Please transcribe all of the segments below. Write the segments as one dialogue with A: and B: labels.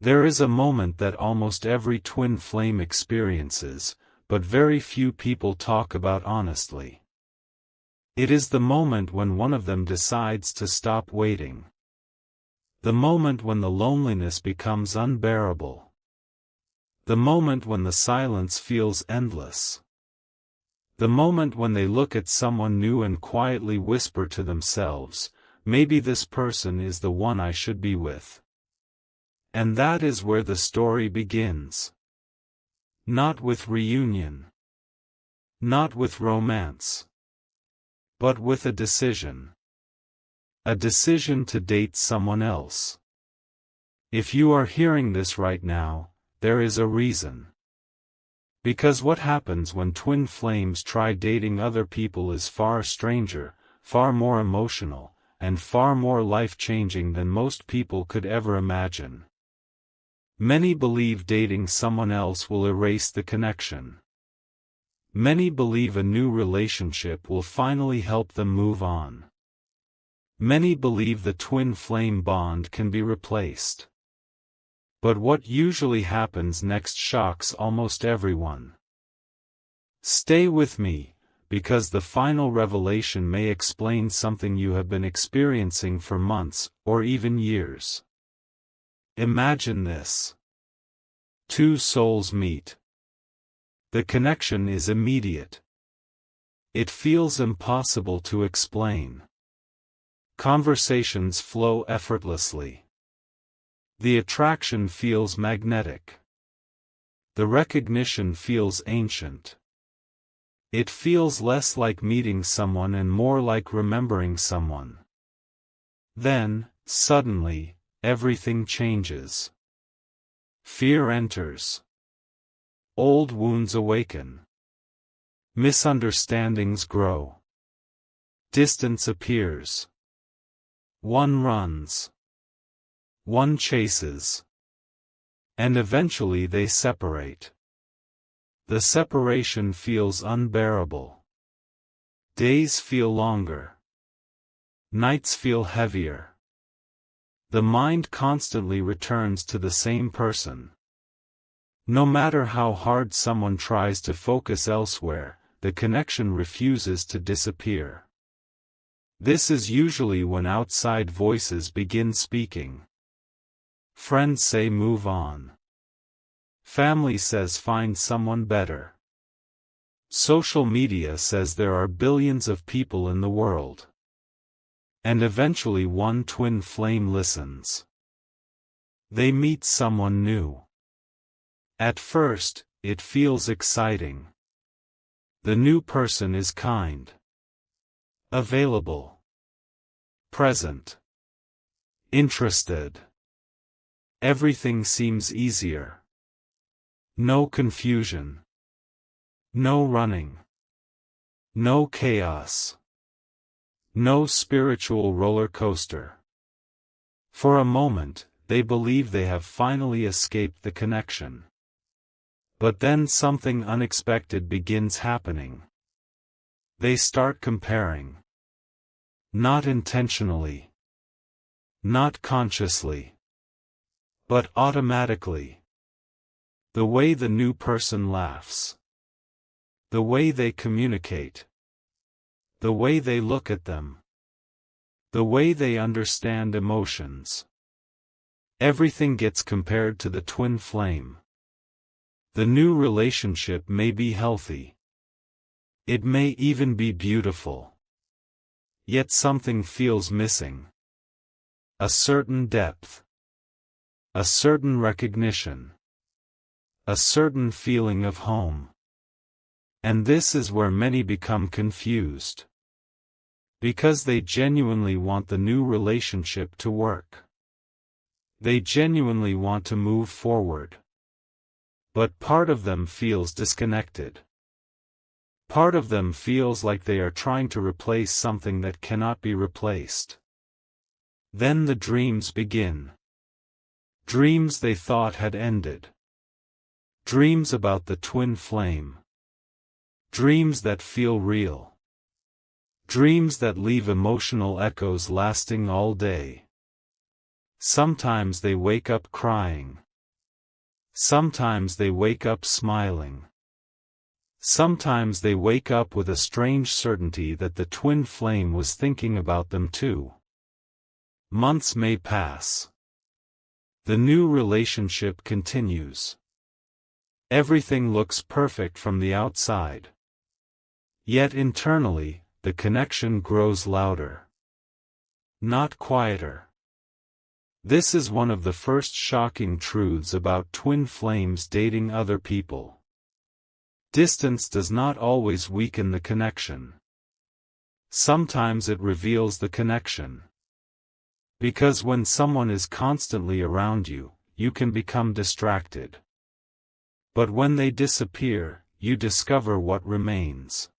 A: There is a moment that almost every twin flame experiences, but very few people talk about honestly. It is the moment when one of them decides to stop waiting. The moment when the loneliness becomes unbearable. The moment when the silence feels endless. The moment when they look at someone new and quietly whisper to themselves, maybe this person is the one I should be with. And that is where the story begins. Not with reunion. Not with romance. But with a decision. A decision to date someone else. If you are hearing this right now, there is a reason. Because what happens when twin flames try dating other people is far stranger, far more emotional, and far more life-changing than most people could ever imagine. Many believe dating someone else will erase the connection. Many believe a new relationship will finally help them move on. Many believe the twin flame bond can be replaced. But what usually happens next shocks almost everyone. Stay with me, because the final revelation may explain something you have been experiencing for months, or even years. Imagine this. Two souls meet. The connection is immediate. It feels impossible to explain. Conversations flow effortlessly. The attraction feels magnetic. The recognition feels ancient. It feels less like meeting someone and more like remembering someone. Then, suddenly, everything changes. Fear enters. Old wounds awaken. Misunderstandings grow. Distance appears. One runs. One chases. And eventually they separate. The separation feels unbearable. Days feel longer. Nights feel heavier. The mind constantly returns to the same person. No matter how hard someone tries to focus elsewhere, the connection refuses to disappear. This is usually when outside voices begin speaking. Friends say move on. Family says find someone better. Social media says there are billions of people in the world. And eventually one twin flame listens. They meet someone new. At first, it feels exciting. The new person is kind. Available. Present. Interested. Everything seems easier. No confusion. No running. No chaos. No spiritual roller coaster. For a moment, they believe they have finally escaped the connection. But then something unexpected begins happening. They start comparing. Not intentionally. Not consciously. But automatically. The way the new person laughs. The way they communicate. The way they look at them. The way they understand emotions. Everything gets compared to the twin flame. The new relationship may be healthy. It may even be beautiful. Yet something feels missing. A certain depth. A certain recognition. A certain feeling of home. And this is where many become confused. Because they genuinely want the new relationship to work. They genuinely want to move forward. But part of them feels disconnected. Part of them feels like they are trying to replace something that cannot be replaced. Then the dreams begin. Dreams they thought had ended. Dreams about the twin flame. Dreams that feel real. Dreams that leave emotional echoes lasting all day. Sometimes they wake up crying. Sometimes they wake up smiling. Sometimes they wake up with a strange certainty that the twin flame was thinking about them too. Months may pass. The new relationship continues. Everything looks perfect from the outside. Yet internally, the connection grows louder, not quieter. This is one of the first shocking truths about twin flames dating other people. Distance does not always weaken the connection. Sometimes it reveals the connection. Because when someone is constantly around you, you can become distracted. But when they disappear, you discover what remains.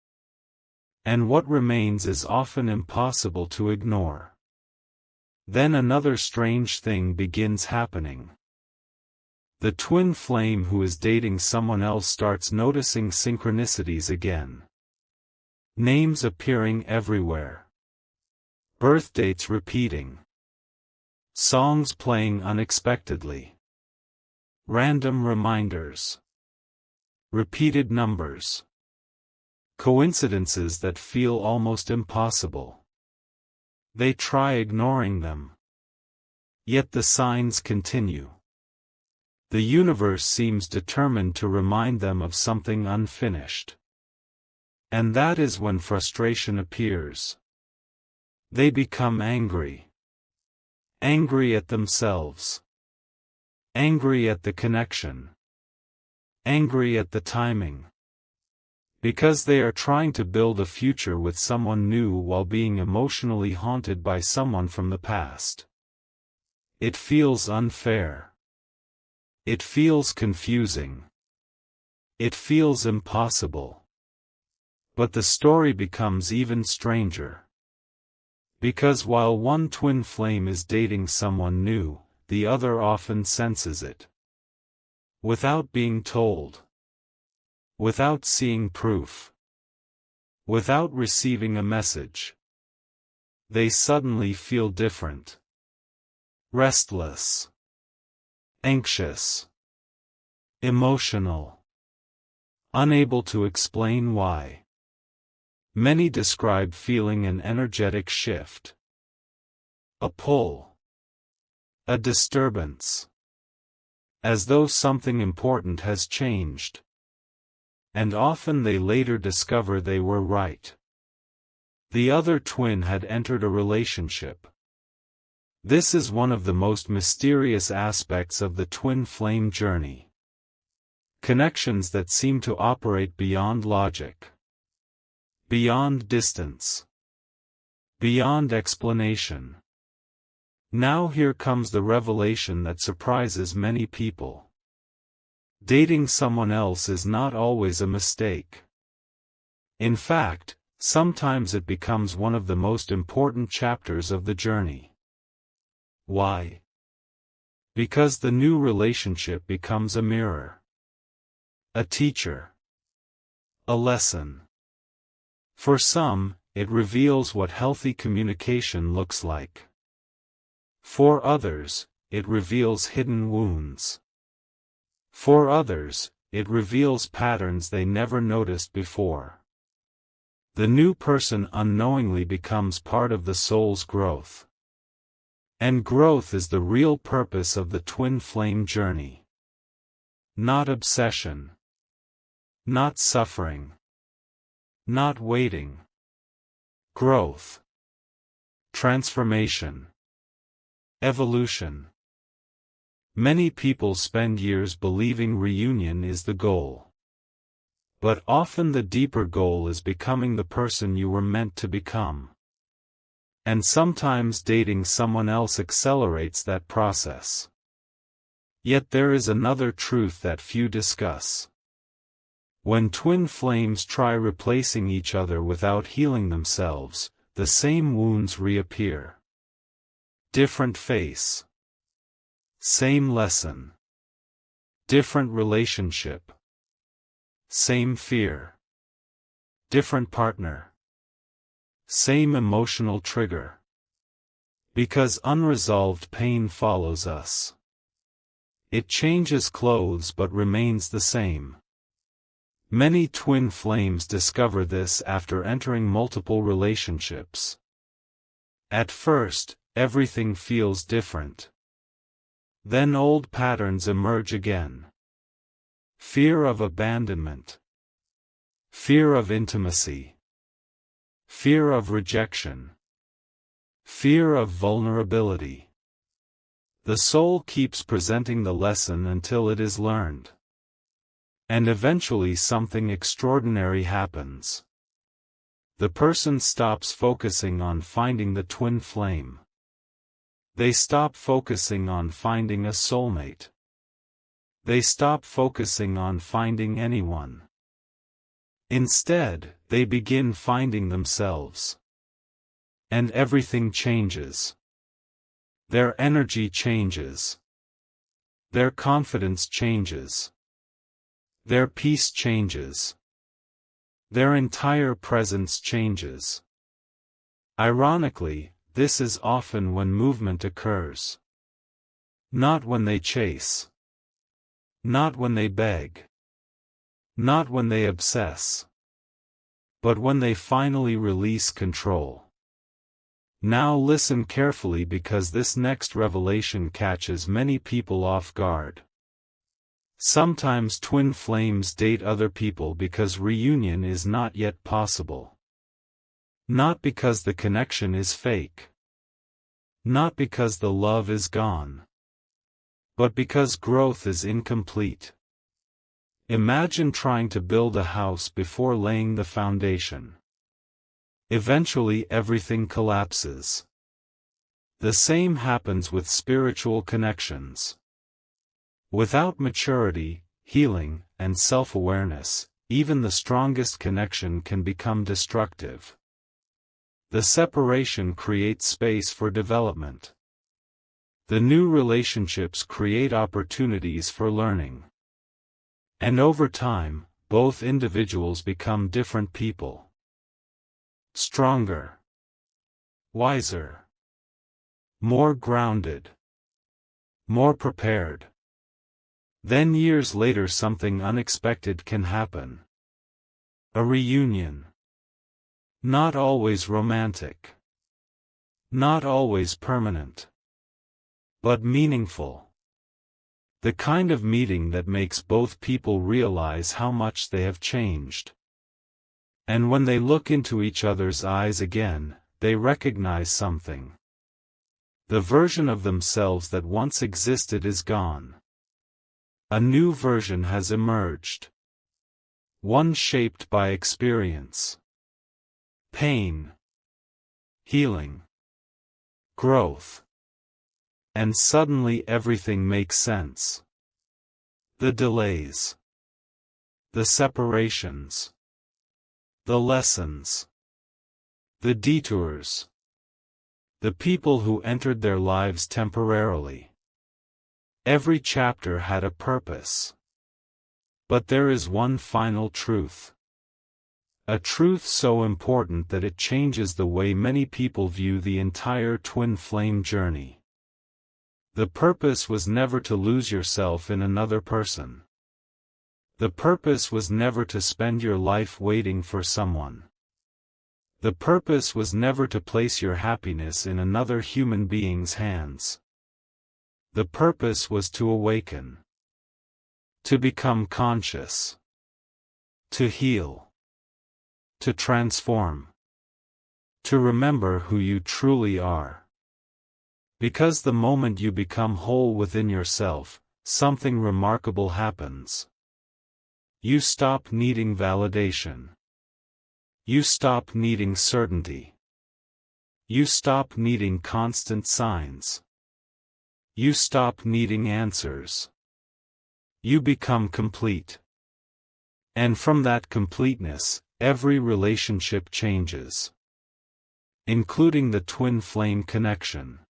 A: And what remains is often impossible to ignore. Then another strange thing begins happening. The twin flame who is dating someone else starts noticing synchronicities again. Names appearing everywhere. Birth dates repeating. Songs playing unexpectedly. Random reminders. Repeated numbers. Coincidences that feel almost impossible. They try ignoring them. Yet the signs continue. The universe seems determined to remind them of something unfinished. And that is when frustration appears. They become angry. Angry at themselves. Angry at the connection. Angry at the timing. Because they are trying to build a future with someone new while being emotionally haunted by someone from the past. It feels unfair. It feels confusing. It feels impossible. But the story becomes even stranger. Because while one twin flame is dating someone new, the other often senses it. Without being told. Without seeing proof. Without receiving a message. They suddenly feel different. Restless. Anxious. Emotional. Unable to explain why. Many describe feeling an energetic shift. A pull. A disturbance. As though something important has changed. And often they later discover they were right. The other twin had entered a relationship. This is one of the most mysterious aspects of the twin flame journey. Connections that seem to operate beyond logic. Beyond distance. Beyond explanation. Now here comes the revelation that surprises many people. Dating someone else is not always a mistake. In fact, sometimes it becomes one of the most important chapters of the journey. Why? Because the new relationship becomes a mirror. A teacher. A lesson. For some, it reveals what healthy communication looks like. For others, it reveals hidden wounds. For others, it reveals patterns they never noticed before. The new person unknowingly becomes part of the soul's growth. And growth is the real purpose of the twin flame journey. Not obsession. Not suffering. Not waiting. Growth. Transformation. Evolution. Many people spend years believing reunion is the goal. But often the deeper goal is becoming the person you were meant to become. And sometimes dating someone else accelerates that process. Yet there is another truth that few discuss. When twin flames try replacing each other without healing themselves, the same wounds reappear. Different face. Same lesson. Different relationship. Same fear. Different partner. Same emotional trigger. Because unresolved pain follows us. It changes clothes but remains the same. Many twin flames discover this after entering multiple relationships. At first, everything feels different. Then old patterns emerge again. Fear of abandonment. Fear of intimacy. Fear of rejection. Fear of vulnerability. The soul keeps presenting the lesson until it is learned. And eventually something extraordinary happens. The person stops focusing on finding the twin flame. They stop focusing on finding a soulmate. They stop focusing on finding anyone. Instead, they begin finding themselves. And everything changes. Their energy changes. Their confidence changes. Their peace changes. Their entire presence changes. Ironically, this is often when movement occurs. Not when they chase. Not when they beg. Not when they obsess. But when they finally release control. Now listen carefully because this next revelation catches many people off guard. Sometimes twin flames date other people because reunion is not yet possible. Not because the connection is fake. Not because the love is gone. But because growth is incomplete. Imagine trying to build a house before laying the foundation. Eventually everything collapses. The same happens with spiritual connections. Without maturity, healing, and self-awareness, even the strongest connection can become destructive. The separation creates space for development. The new relationships create opportunities for learning. And over time, both individuals become different people. Stronger. Wiser. More grounded. More prepared. Then years later something unexpected can happen. A reunion. Not always romantic. Not always permanent. But meaningful. The kind of meeting that makes both people realize how much they have changed. And when they look into each other's eyes again, they recognize something. The version of themselves that once existed is gone. A new version has emerged. One shaped by experience. Pain. Healing. Growth. And suddenly everything makes sense. The delays. The separations. The lessons. The detours. The people who entered their lives temporarily. Every chapter had a purpose. But there is one final truth. A truth so important that it changes the way many people view the entire twin flame journey. The purpose was never to lose yourself in another person. The purpose was never to spend your life waiting for someone. The purpose was never to place your happiness in another human being's hands. The purpose was to awaken. To become conscious. To heal. To transform. To remember who you truly are. Because the moment you become whole within yourself, something remarkable happens. You stop needing validation. You stop needing certainty. You stop needing constant signs. You stop needing answers. You become complete. And from that completeness, every relationship changes. Including the twin flame connection.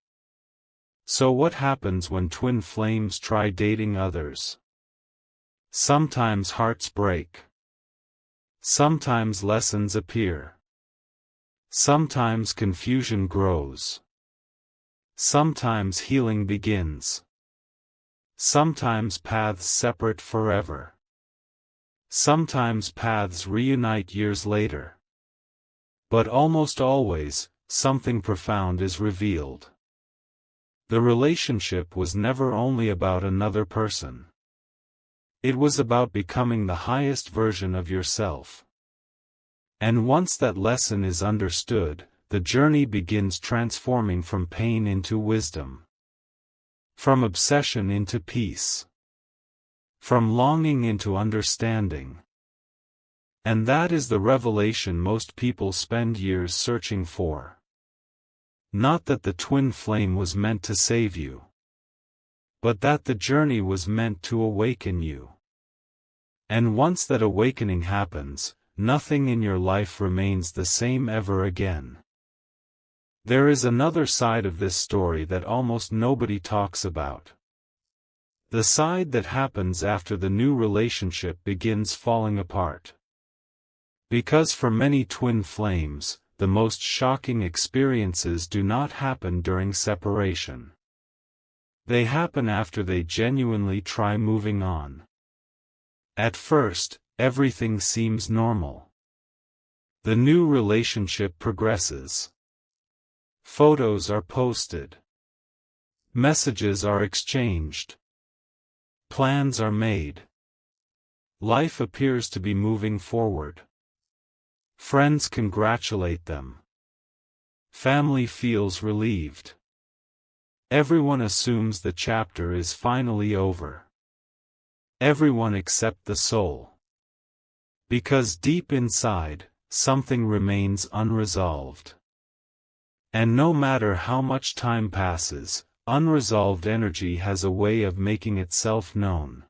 A: So what happens when twin flames try dating others? Sometimes hearts break. Sometimes lessons appear. Sometimes confusion grows. Sometimes healing begins. Sometimes paths separate forever. Sometimes paths reunite years later. But almost always, something profound is revealed. The relationship was never only about another person. It was about becoming the highest version of yourself. And once that lesson is understood, the journey begins transforming from pain into wisdom. From obsession into peace. From longing into understanding. And that is the revelation most people spend years searching for. Not that the twin flame was meant to save you, but that the journey was meant to awaken you. And once that awakening happens, nothing in your life remains the same ever again. There is another side of this story that almost nobody talks about. The side that happens after the new relationship begins falling apart. Because for many twin flames, the most shocking experiences do not happen during separation. They happen after they genuinely try moving on. At first, everything seems normal. The new relationship progresses. Photos are posted. Messages are exchanged. Plans are made. Life appears to be moving forward. Friends congratulate them. Family feels relieved. Everyone assumes the chapter is finally over. Everyone except the soul. Because deep inside, something remains unresolved. And no matter how much time passes, unresolved energy has a way of making itself known.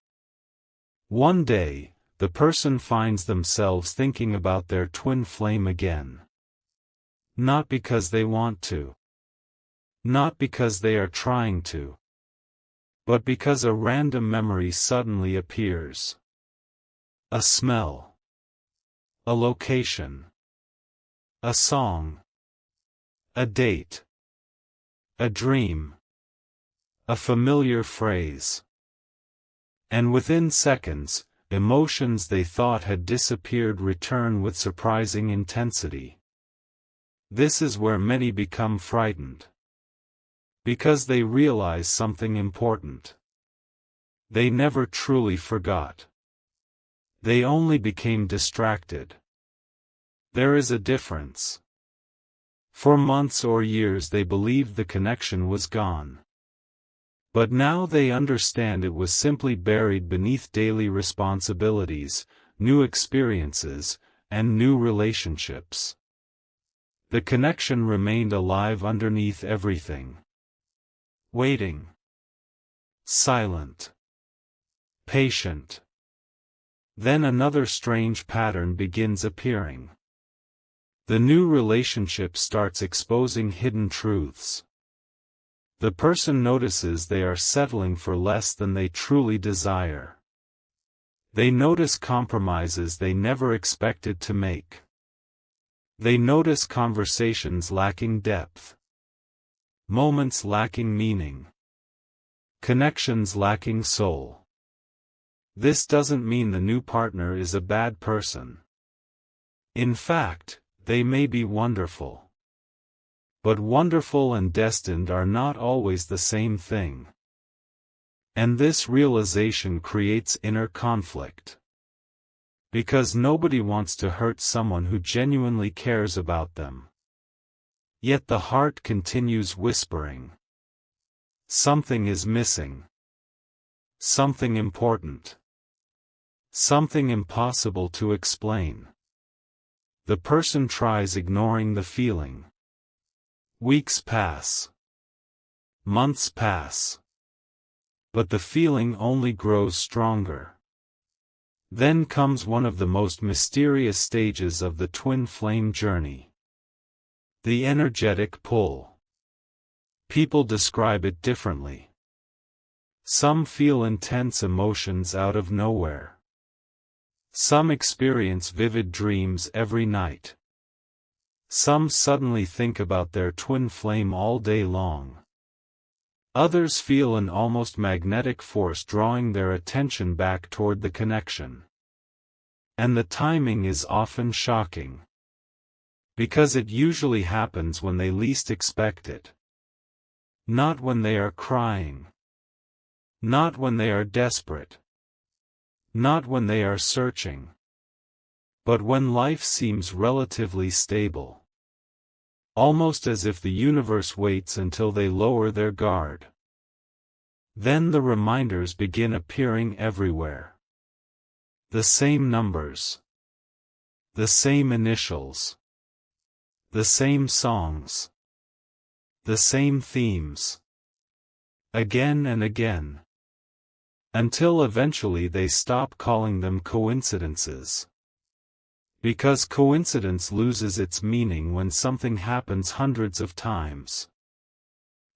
A: One day, the person finds themselves thinking about their twin flame again. Not because they want to. Not because they are trying to. But because a random memory suddenly appears. A smell. A location. A song. A date. A dream. A familiar phrase. And within seconds, emotions they thought had disappeared return with surprising intensity. This is where many become frightened. Because they realize something important. They never truly forgot. They only became distracted. There is a difference. For months or years they believed the connection was gone. But now they understand it was simply buried beneath daily responsibilities, new experiences, and new relationships. The connection remained alive underneath everything. Waiting. Silent. Patient. Then another strange pattern begins appearing. The new relationship starts exposing hidden truths. The person notices they are settling for less than they truly desire. They notice compromises they never expected to make. They notice conversations lacking depth. Moments lacking meaning. Connections lacking soul. This doesn't mean the new partner is a bad person. In fact, they may be wonderful. But wonderful and destined are not always the same thing. And this realization creates inner conflict. Because nobody wants to hurt someone who genuinely cares about them. Yet the heart continues whispering. Something is missing. Something important. Something impossible to explain. The person tries ignoring the feeling. Weeks pass. Months pass. But the feeling only grows stronger. Then comes one of the most mysterious stages of the twin flame journey. The energetic pull. People describe it differently. Some feel intense emotions out of nowhere. Some experience vivid dreams every night. Some suddenly think about their twin flame all day long. Others feel an almost magnetic force drawing their attention back toward the connection. And the timing is often shocking. Because it usually happens when they least expect it. Not when they are crying. Not when they are desperate. Not when they are searching. But when life seems relatively stable. Almost as if the universe waits until they lower their guard. Then the reminders begin appearing everywhere. The same numbers. The same initials. The same songs. The same themes. Again and again. Until eventually they stop calling them coincidences. Because coincidence loses its meaning when something happens hundreds of times.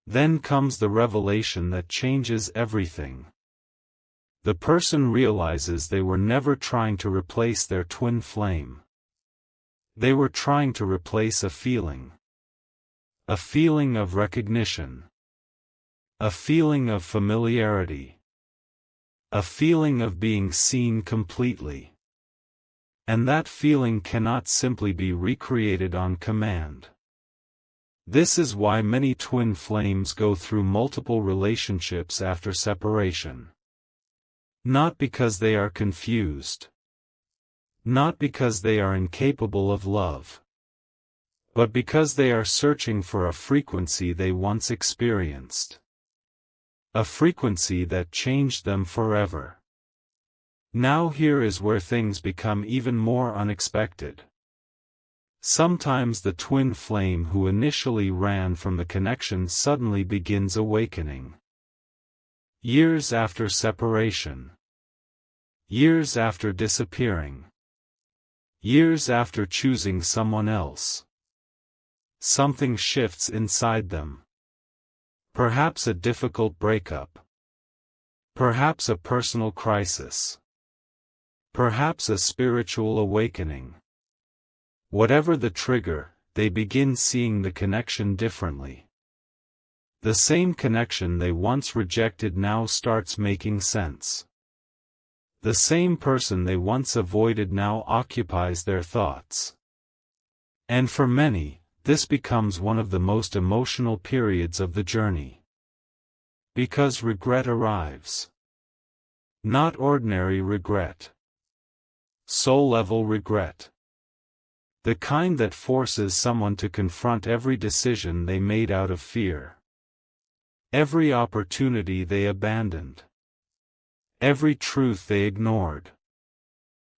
A: Then comes the revelation that changes everything. The person realizes they were never trying to replace their twin flame. They were trying to replace a feeling. A feeling of recognition. A feeling of familiarity. A feeling of being seen completely. And that feeling cannot simply be recreated on command. This is why many twin flames go through multiple relationships after separation. Not because they are confused. Not because they are incapable of love. But because they are searching for a frequency they once experienced. A frequency that changed them forever. Now here is where things become even more unexpected. Sometimes the twin flame who initially ran from the connection suddenly begins awakening. Years after separation. Years after disappearing. Years after choosing someone else. Something shifts inside them. Perhaps a difficult breakup. Perhaps a personal crisis. Perhaps a spiritual awakening. Whatever the trigger, they begin seeing the connection differently. The same connection they once rejected now starts making sense. The same person they once avoided now occupies their thoughts. And for many, this becomes one of the most emotional periods of the journey. Because regret arrives. Not ordinary regret. Soul-level regret. The kind that forces someone to confront every decision they made out of fear. Every opportunity they abandoned. Every truth they ignored.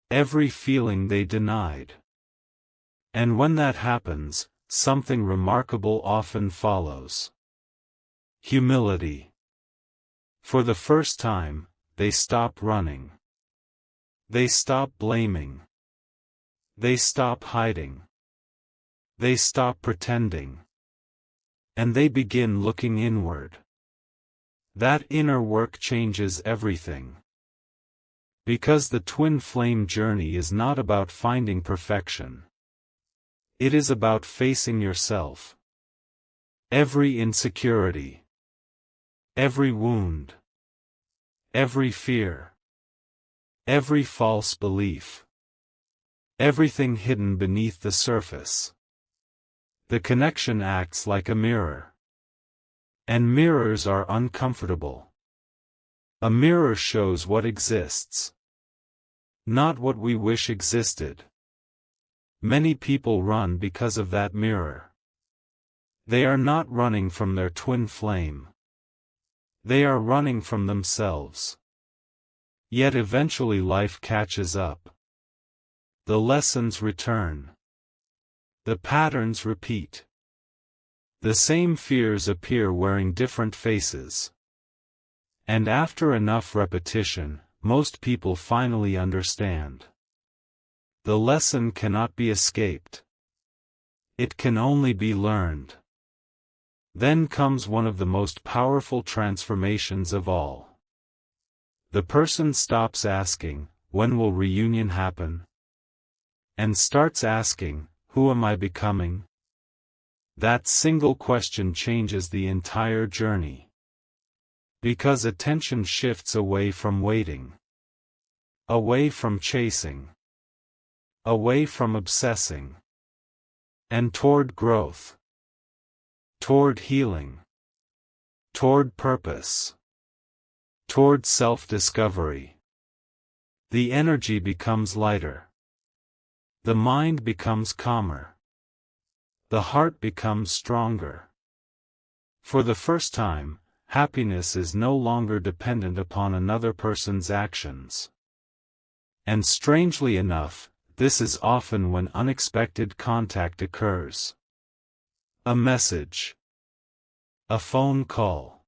A: Every feeling they denied. And when that happens, something remarkable often follows. Humility. For the first time, they stop running. They stop blaming. They stop hiding. They stop pretending. And they begin looking inward. That inner work changes everything. Because the twin flame journey is not about finding perfection. It is about facing yourself. Every insecurity. Every wound. Every fear. Every false belief. Everything hidden beneath the surface. The connection acts like a mirror. And mirrors are uncomfortable. A mirror shows what exists. Not what we wish existed. Many people run because of that mirror. They are not running from their twin flame. They are running from themselves. Yet eventually life catches up. The lessons return. The patterns repeat. The same fears appear wearing different faces. And after enough repetition, most people finally understand. The lesson cannot be escaped. It can only be learned. Then comes one of the most powerful transformations of all. The person stops asking, "When will reunion happen?" and starts asking, "Who am I becoming?" That single question changes the entire journey. Because attention shifts away from waiting, away from chasing, away from obsessing, and toward growth, toward healing, toward purpose, toward self-discovery. The energy becomes lighter. The mind becomes calmer. The heart becomes stronger. For the first time, happiness is no longer dependent upon another person's actions. And strangely enough, this is often when unexpected contact occurs. A message, a phone call,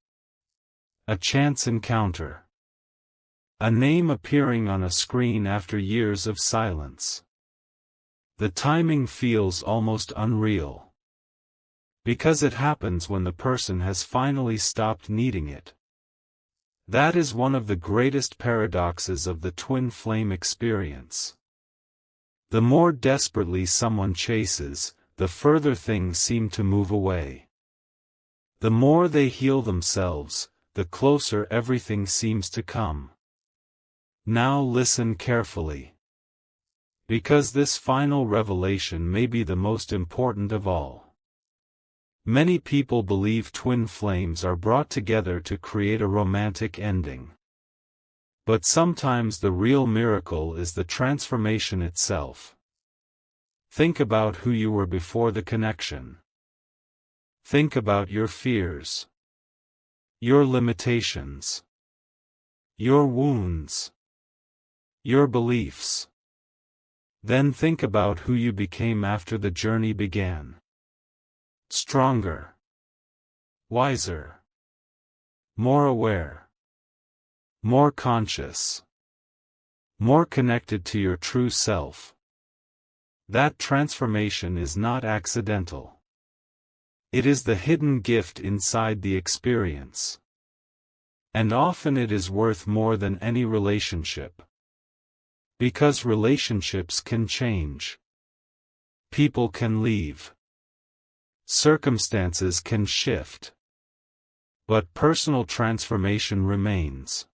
A: a chance encounter, a name appearing on a screen after years of silence. The timing feels almost unreal. Because it happens when the person has finally stopped needing it. That is one of the greatest paradoxes of the twin flame experience. The more desperately someone chases, the further things seem to move away. The more they heal themselves, the closer everything seems to come. Now listen carefully. Because this final revelation may be the most important of all. Many people believe twin flames are brought together to create a romantic ending. But sometimes the real miracle is the transformation itself. Think about who you were before the connection. Think about your fears, your limitations, your wounds, your beliefs. Then think about who you became after the journey began. Stronger, wiser, more aware, more conscious, more connected to your true self. That transformation is not accidental. It is the hidden gift inside the experience. And often it is worth more than any relationship. Because relationships can change. People can leave. Circumstances can shift. But personal transformation remains.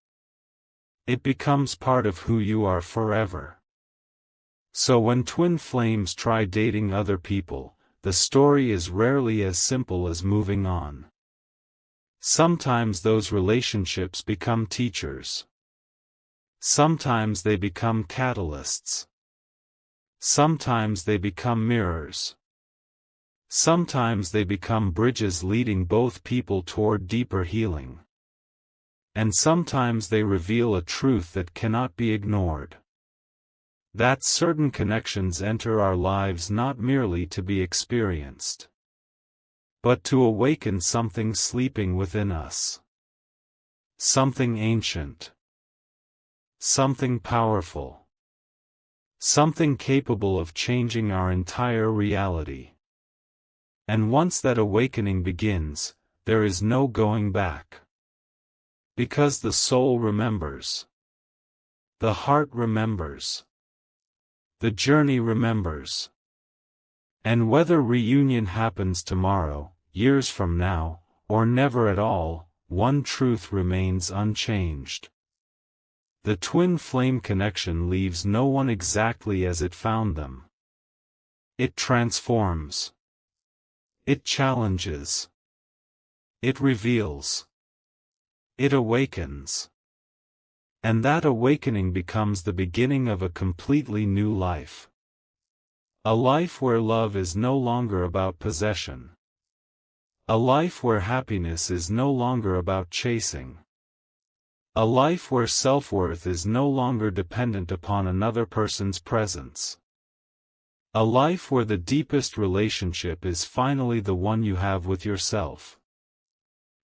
A: It becomes part of who you are forever. So when twin flames try dating other people, the story is rarely as simple as moving on. Sometimes those relationships become teachers. Sometimes they become catalysts. Sometimes they become mirrors. Sometimes they become bridges leading both people toward deeper healing. And sometimes they reveal a truth that cannot be ignored. That certain connections enter our lives not merely to be experienced, but to awaken something sleeping within us. Something ancient. Something powerful. Something capable of changing our entire reality. And once that awakening begins, there is no going back. Because the soul remembers. The heart remembers. The journey remembers. And whether reunion happens tomorrow, years from now, or never at all, one truth remains unchanged. The twin flame connection leaves no one exactly as it found them. It transforms. It challenges. It reveals. It awakens. And that awakening becomes the beginning of a completely new life. A life where love is no longer about possession. A life where happiness is no longer about chasing. A life where self-worth is no longer dependent upon another person's presence. A life where the deepest relationship is finally the one you have with yourself.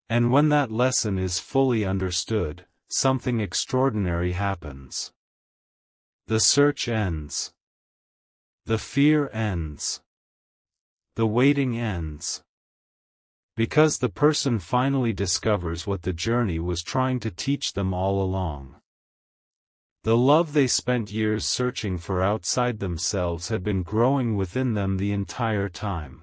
A: And when that lesson is fully understood, something extraordinary happens. The search ends. The fear ends. The waiting ends. Because the person finally discovers what the journey was trying to teach them all along. The love they spent years searching for outside themselves had been growing within them the entire time.